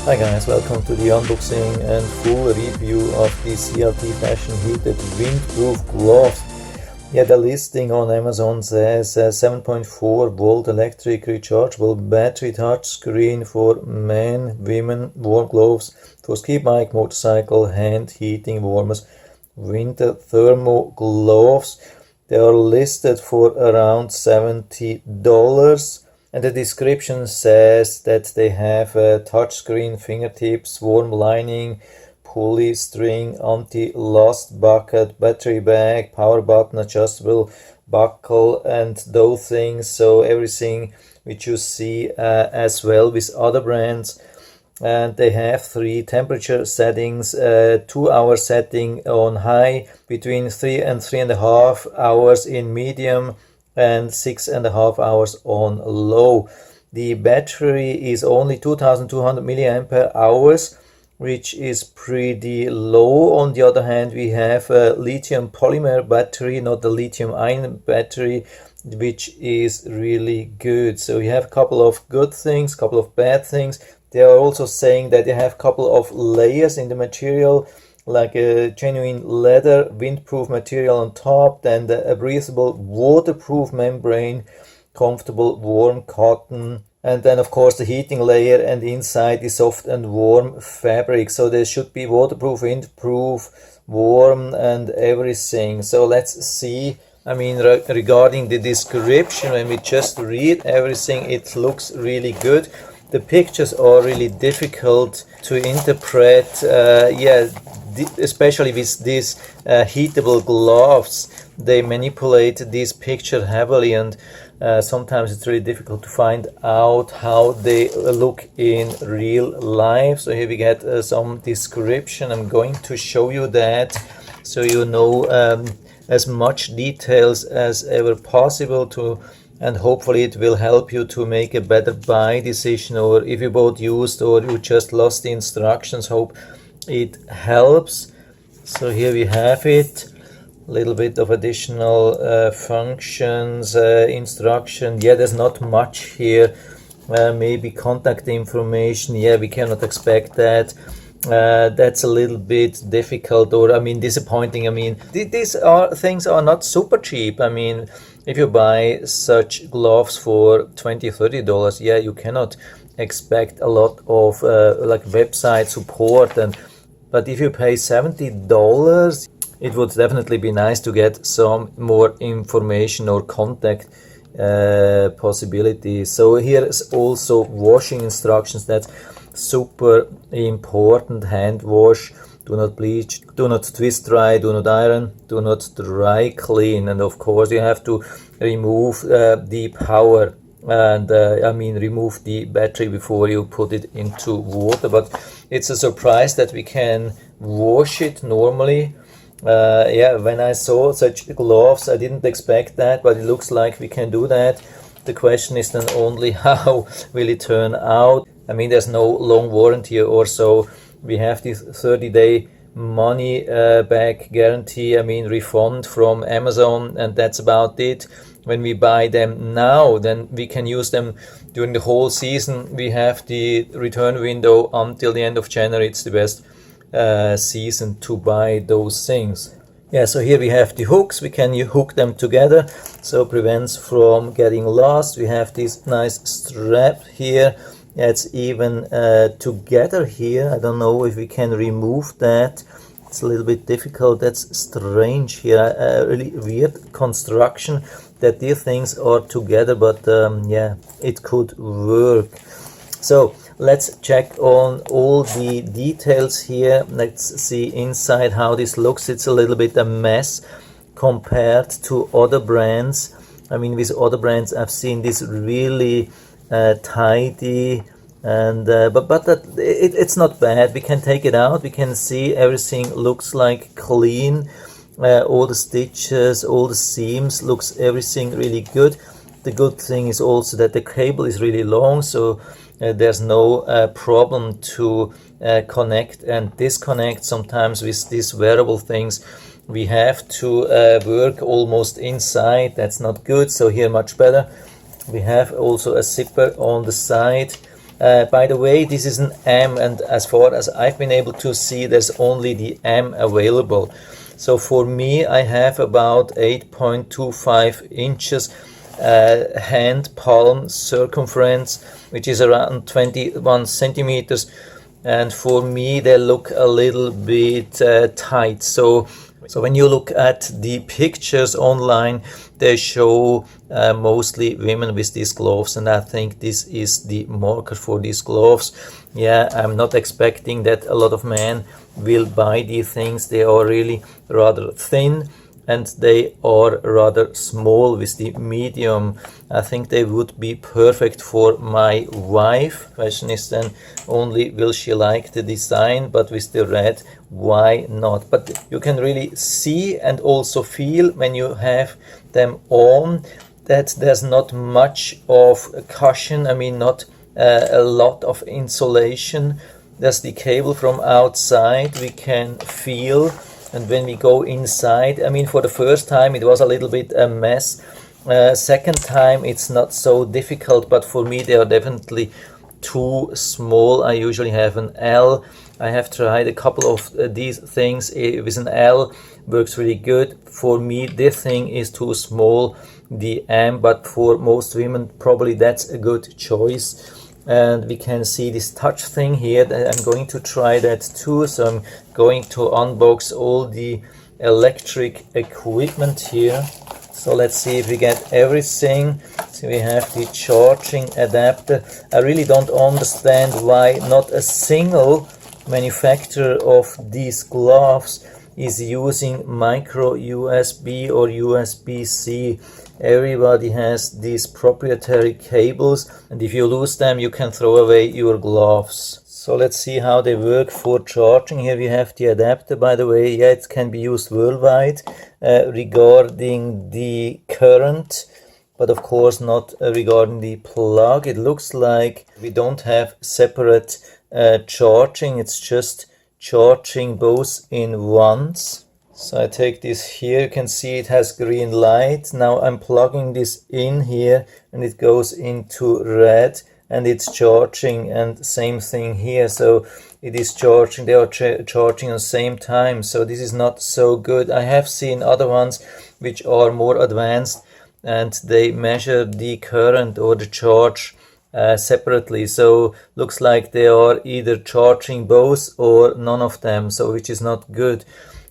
Hi guys, welcome to the unboxing and full review of the ZLTFashion heated windproof gloves. Yeah, the listing on Amazon says 7.4 volt electric rechargeable battery touchscreen for men, women, warm gloves for ski bike, motorcycle, hand heating warmers, winter thermo gloves. They are listed for around $70. And the description says that they have a touchscreen, fingertips, warm lining, pulley string, anti-lost bucket, battery bag, power button, adjustable buckle, and those things. So everything which you see as well with other brands. And they have 3 temperature settings, 2-hour setting on high, between 3 and 3.5 hours in medium, and 6.5 hours on low. The battery is only 2200 milliampere hours, which is pretty low. On the other hand, we have a lithium polymer battery, not the lithium ion battery, which is really good. So you have a couple of good things, couple of bad things. They are also saying that they have a couple of layers in the material, like a genuine leather windproof material on top, then a breathable waterproof membrane, comfortable warm cotton, and then of course the heating layer, and inside the soft and warm fabric. So there should be waterproof, windproof, warm, and everything. So let's see. I mean, regarding the description, when we just read everything, it looks really good. The pictures are really difficult to interpret. Especially with these heatable gloves, they manipulate this picture heavily, and sometimes it's really difficult to find out how they look in real life. So here we get some description. I'm going to show you that so you know as much details as ever possible, and hopefully it will help you to make a better buy decision, or if you bought used or you just lost the instructions, hope it helps. So here we have it, a little bit of additional functions, instruction. Yeah, there's not much here. Maybe contact information. Yeah, we cannot expect that. That's a little bit difficult, or I mean disappointing. I mean these things are not super cheap. I mean, if you buy such gloves for $20-30, yeah, you cannot expect a lot of like website support. But if you pay $70, it would definitely be nice to get some more information or contact possibilities. So here is also washing instructions. That's super important. Hand wash, do not bleach, do not twist dry, do not iron, do not dry clean, and of course you have to remove the power, and remove the battery before you put it into water. But it's a surprise that we can wash it normally. When I saw such gloves, I didn't expect that, but it looks like we can do that. The question is then only how will it turn out. I mean, there's no long warranty or so. We have this 30-day money back guarantee, refund from Amazon, and that's about it. When we buy them now, then we can use them during the whole season. We have the return window until the end of January. It's the best season to buy those things. Yeah, so here we have the hooks. We can hook them together, so prevents from getting lost. We have this nice strap here. It's even together here. I don't know if we can remove that. It's a little bit difficult. That's strange here. A really weird construction that these things are together, but yeah, it could work. So let's check on all the details here. Let's see inside how this looks. It's a little bit a mess compared to other brands. I mean, with other brands I've seen this really tidy, and it's not bad. We can take it out. We can see everything looks like clean. All the stitches, all the seams, looks everything really good. The good thing is also that the cable is really long, so there's no problem to connect and disconnect. Sometimes with these wearable things we have to work almost inside. That's not good. So here much better. We have also a zipper on the side. By the way, this is an M, and as far as I've been able to see, there's only the M available. So for me, I have about 8.25 inches hand palm circumference, which is around 21 centimeters. And for me, they look a little bit tight. So when you look at the pictures online, they show mostly women with these gloves, and I think this is the marker for these gloves. Yeah, I'm not expecting that a lot of men will buy these things. They are really rather thin, and they are rather small with the medium. I think they would be perfect for my wife. Question is then only, will she like the design, but with the red, why not? But you can really see and also feel when you have them on that there's not much of cushion. I mean, not a lot of insulation. There's the cable from outside we can feel. And when we go inside, I mean, for the first time it was a little bit a mess. Second time it's not so difficult, but for me they are definitely too small. I usually have an L. I have tried a couple of these things with an L, works really good. For me this thing is too small, the M, but for most women probably that's a good choice. And we can see this touch thing here. I'm going to try that too, so I'm going to unbox all the electric equipment here. So let's see if we get everything. So we have the charging adapter. I really don't understand why not a single manufacturer of these gloves is using micro USB or USB-C. Everybody has these proprietary cables, and if you lose them you can throw away your gloves. So let's see how they work for charging. Here we have the adapter, by the way. Yeah, it can be used worldwide regarding the current, but of course not regarding the plug. It looks like we don't have separate charging, it's just charging both in once. So I take this here, you can see it has green light. Now I'm plugging this in here and it goes into red and it's charging, and same thing here. So it is charging, they are charging at the same time. So this is not so good. I have seen other ones which are more advanced and they measure the current or the charge separately. So looks like they are either charging both or none of them, so which is not good.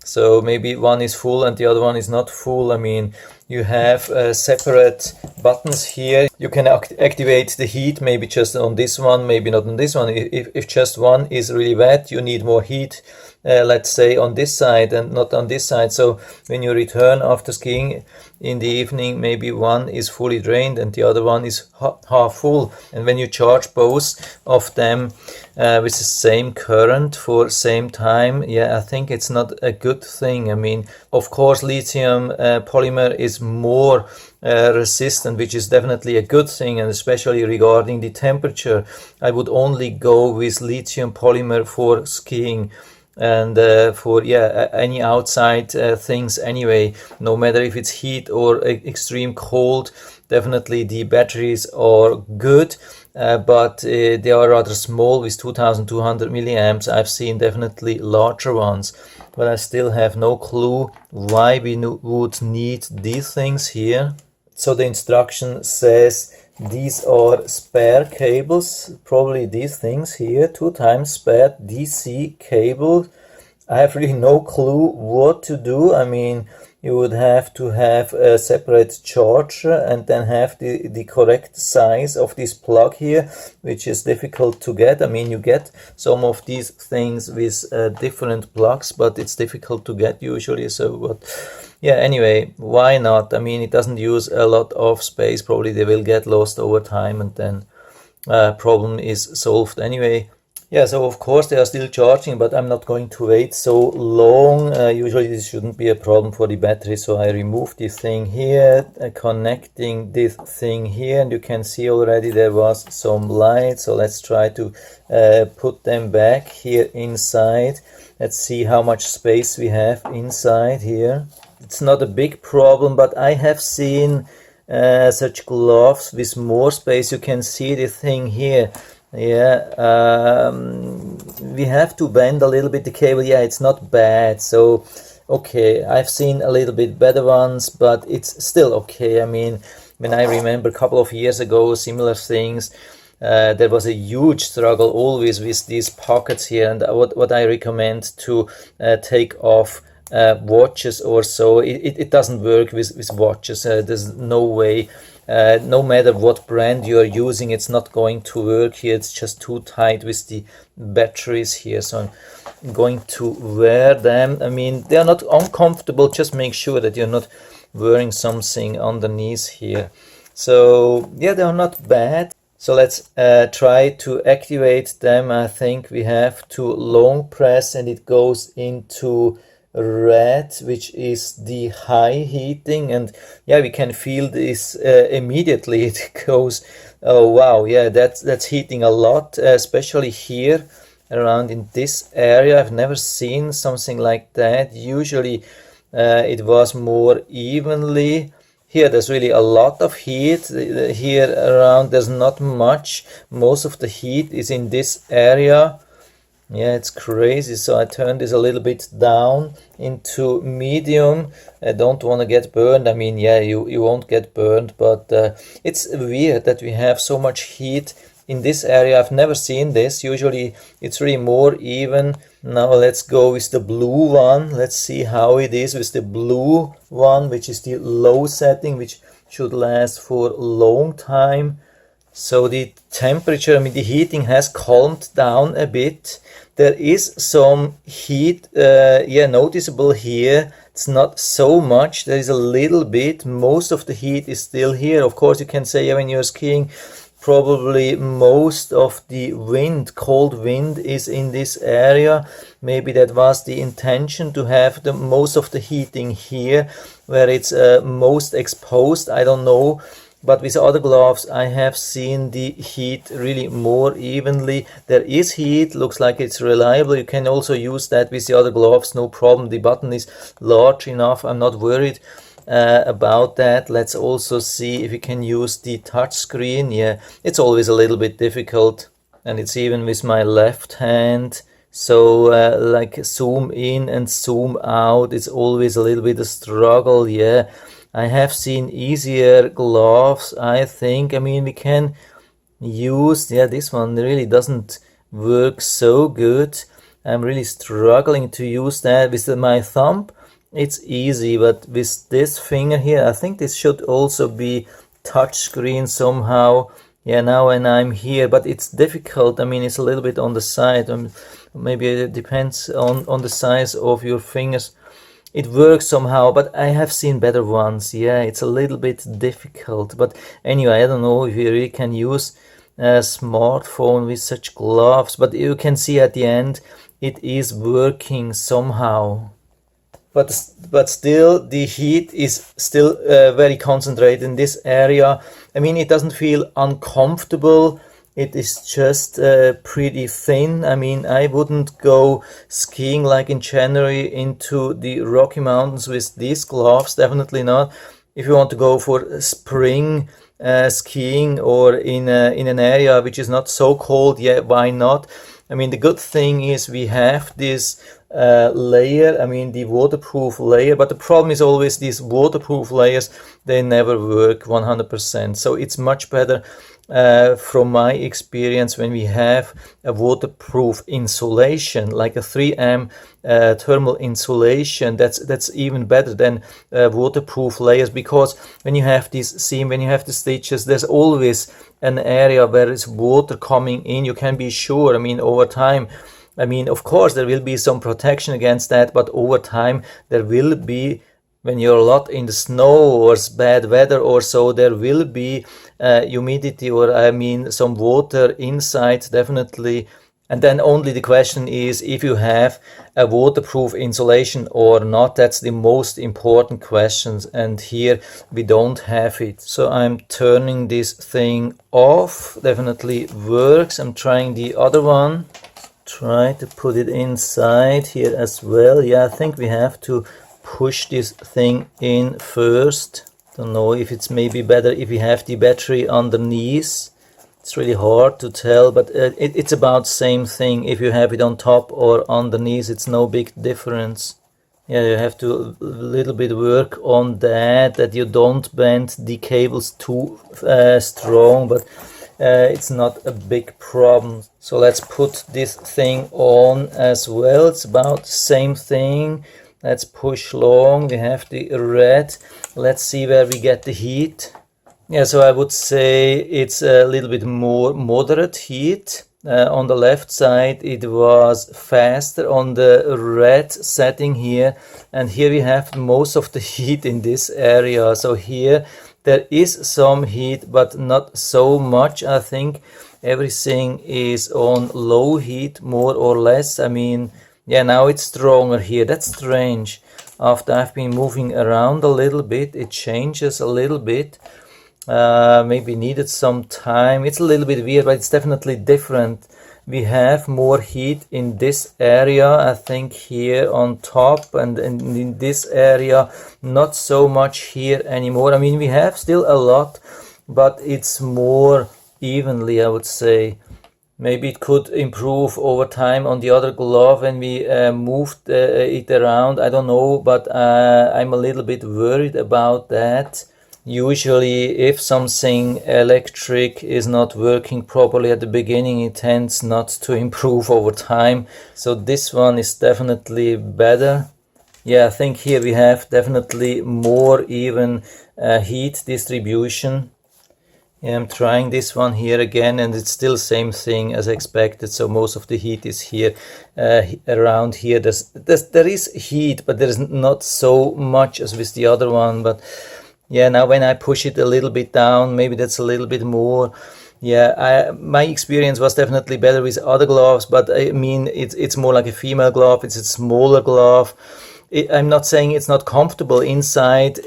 So maybe one is full and the other one is not full. I mean, you have separate buttons here. You can activate the heat, maybe just on this one, maybe not on this one. If just one is really wet, you need more heat, let's say on this side and not on this side. So when you return after skiing in the evening, maybe one is fully drained and the other one is half full. And when you charge both of them with the same current for same time, yeah, I think it's not a good thing. I mean, of course lithium polymer is more resistant, which is definitely a good thing, and especially regarding the temperature. I would only go with lithium polymer for skiing and for any outside things anyway, no matter if it's heat or extreme cold. Definitely the batteries are good, but they are rather small with 2200 milliamps. I've seen definitely larger ones, but I still have no clue why we would need these things here. So the instruction says these are spare cables, probably these things here, 2 times spare DC cable. I have really no clue what to do. I mean, you would have to have a separate charger and then have the correct size of this plug here, which is difficult to get. I mean, you get some of these things with different plugs, but it's difficult to get usually. So, but yeah, anyway, why not? I mean, it doesn't use a lot of space. Probably they will get lost over time and then problem is solved anyway. Yeah, so of course they are still charging, but I'm not going to wait so long. Usually this shouldn't be a problem for the battery, so I remove this thing here, connecting this thing here, and you can see already there was some light. So let's try to put them back here inside. Let's see how much space we have inside here. It's not a big problem, but I have seen such gloves with more space. You can see the thing here. Yeah, we have to bend a little bit the cable. Yeah, it's not bad. So, okay, I've seen a little bit better ones, but it's still okay. I mean, when I remember a couple of years ago, similar things, there was a huge struggle always with these pockets here. And what I recommend to take off watches or so, it doesn't work with watches. There's no way. No matter what brand you are using, it's not going to work here. It's just too tight with the batteries here. So I'm going to wear them. I mean, they are not uncomfortable. Just make sure that you're not wearing something underneath here. So yeah, they are not bad. So let's try to activate them. I think we have to long press and it goes into red, which is the high heating, and yeah, we can feel this immediately. It goes, oh wow, yeah, that's heating a lot, especially here around in this area. I've never seen something like that. Usually it was more evenly. Here there's really a lot of heat. Here around there's not much. Most of the heat is in this area. Yeah, it's crazy. So I turned this a little bit down into medium. I don't want to get burned. I mean, yeah, you won't get burned, but it's weird that we have so much heat in this area. I've never seen this. Usually it's really more even. Now let's go with the blue one. Let's see how it is with the blue one, which is the low setting, which should last for a long time. So the temperature, I mean, the heating has calmed down a bit. There is some heat, yeah, noticeable here. It's not so much. There is a little bit. Most of the heat is still here. Of course, you can say, yeah, when you're skiing, probably most of the wind, cold wind, is in this area. Maybe that was the intention, to have the most of the heating here, where it's most exposed. I don't know. But with other gloves, I have seen the heat really more evenly. There is heat, looks like it's reliable. You can also use that with the other gloves, no problem. The button is large enough. I'm not worried about that. Let's also see if we can use the touch screen. Yeah, it's always a little bit difficult, and it's even with my left hand. So like zoom in and zoom out, it's always a little bit a struggle. Yeah, I have seen easier gloves, I think. I mean, we can use, yeah, this one really doesn't work so good. I'm really struggling to use that. With my thumb, it's easy, but with this finger here, I think this should also be touch screen somehow. Yeah, now when I'm here, but it's difficult. I mean, it's a little bit on the side. Maybe it depends on the size of your fingers. It works somehow, but I have seen better ones. Yeah, it's a little bit difficult. But anyway, I don't know if you really can use a smartphone with such gloves. But you can see at the end, it is working somehow. But still, the heat is still very concentrated in this area. I mean, it doesn't feel uncomfortable. It is just pretty thin. I mean, I wouldn't go skiing like in January into the Rocky Mountains with these gloves, definitely not. If you want to go for spring skiing or in an area which is not so cold, yeah, why not? I mean, the good thing is we have this layer, I mean the waterproof layer, but the problem is always these waterproof layers, they never work 100%. So it's much better from my experience when we have a waterproof insulation, like a 3M thermal insulation. That's even better than waterproof layers, because when you have this seam, when you have the stitches, there's always an area where it's water coming in. You can be sure, I mean, over time, I mean, of course there will be some protection against that, but over time there will be, when you're a lot in the snow or bad weather or so, there will be humidity, or I mean some water inside, definitely. And then only the question is if you have a waterproof insulation or not. That's the most important question, and here we don't have it. So I'm turning this thing off. Definitely works. I'm trying the other one. Try to put it inside here as well. Yeah, I think we have to push this thing in first. Don't know if it's maybe better if we have the battery underneath. It's really hard to tell, but it's about same thing. If you have it on top or underneath, it's no big difference. Yeah, you have to a little bit work on that you don't bend the cables too strong, but it's not a big problem. So let's put this thing on as well. It's about the same thing. Let's push long. We have the red. Let's see where we get the heat. Yeah, so I would say it's a little bit more moderate heat. On the left side it was faster on the red setting here, and here we have most of the heat in this area. So here there is some heat, but not so much. I think everything is on low heat more or less. I mean, yeah, now it's stronger here. That's strange. After I've been moving around a little bit, it changes a little bit. Maybe needed some time. It's a little bit weird, but it's definitely different. We have more heat in this area, I think, here on top, and in this area not so much here anymore. I mean, we have still a lot, but it's more evenly, I would say. Maybe it could improve over time on the other glove when we moved it around. I don't know, but I'm a little bit worried about that. Usually if something electric is not working properly at the beginning, it tends not to improve over time. So this one is definitely better. Yeah, I think here we have definitely more even heat distribution. Yeah, I'm trying this one here again, and it's still same thing as expected. So most of the heat is here, around here. There is heat, but there is not so much as with the other one. But yeah, now when I push it a little bit down, maybe that's a little bit more. Yeah, my experience was definitely better with other gloves, but I mean, it's more like a female glove. It's a smaller glove. I'm not saying it's not comfortable inside.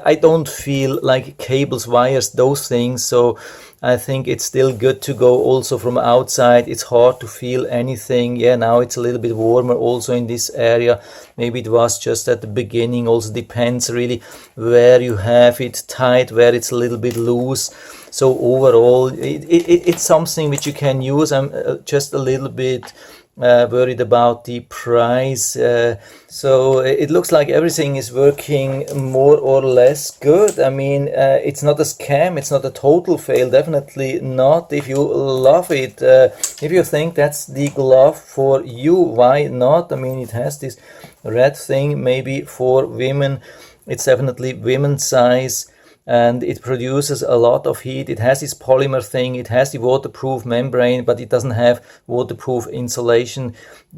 I don't feel like cables, wires, those things. So I think it's still good to go also from outside. It's hard to feel anything. Yeah, now it's a little bit warmer also in this area. Maybe it was just at the beginning. Also depends really where you have it tight, where it's a little bit loose. So overall, it's something which you can use. I'm just a little bit worried about the price. So it looks like everything is working more or less good. I mean, it's not a scam, it's not a total fail, definitely not. If you love it, if you think that's the glove for you, why not? I mean, it has this red thing, maybe for women. It's definitely women's size, and it produces a lot of heat. It has this polymer thing, it has the waterproof membrane, but it doesn't have waterproof insulation,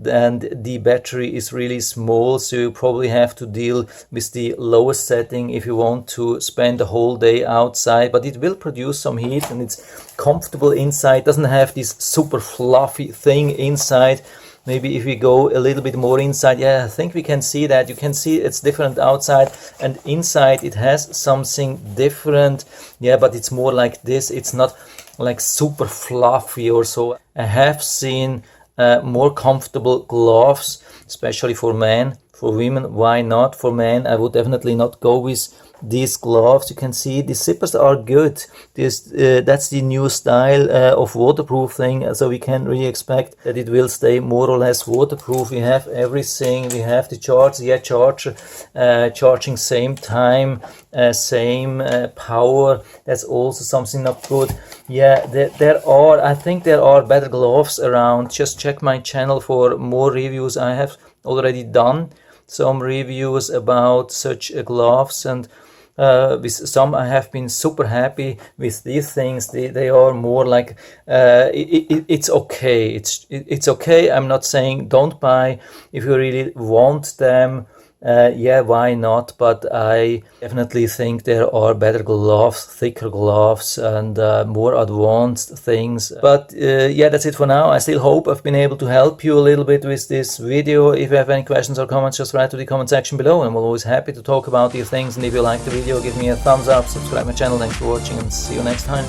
and the battery is really small, so you probably have to deal with the lowest setting if you want to spend the whole day outside. But it will produce some heat, and it's comfortable inside. Doesn't have this super fluffy thing inside. Maybe if we go a little bit more inside, yeah, I think we can see that. You can see it's different outside, and inside it has something different. Yeah, but it's more like this. It's not like super fluffy or so. I have seen more comfortable gloves, especially for men. For women, why not? For men, I would definitely not go with these gloves. You can see the zippers are good. That's the new style of waterproof thing, so we can really expect that it will stay more or less waterproof. We have everything. We have the charger, yeah, charger, charging same time, same power. That's also something not good. Yeah, I think there are better gloves around. Just check my channel for more reviews. I have already done some reviews about such gloves, and with some I have been super happy with these things. They are more like it's okay. It's okay. I'm not saying don't buy if you really want them. Yeah, why not? But I definitely think there are better gloves, thicker gloves, and more advanced things. But yeah, that's it for now. I still hope I've been able to help you a little bit with this video. If you have any questions or comments, just write to the comment section below, and I'm always happy to talk about these things. And if you like the video, give me a thumbs up, subscribe my channel. Thanks for watching, and see you next time.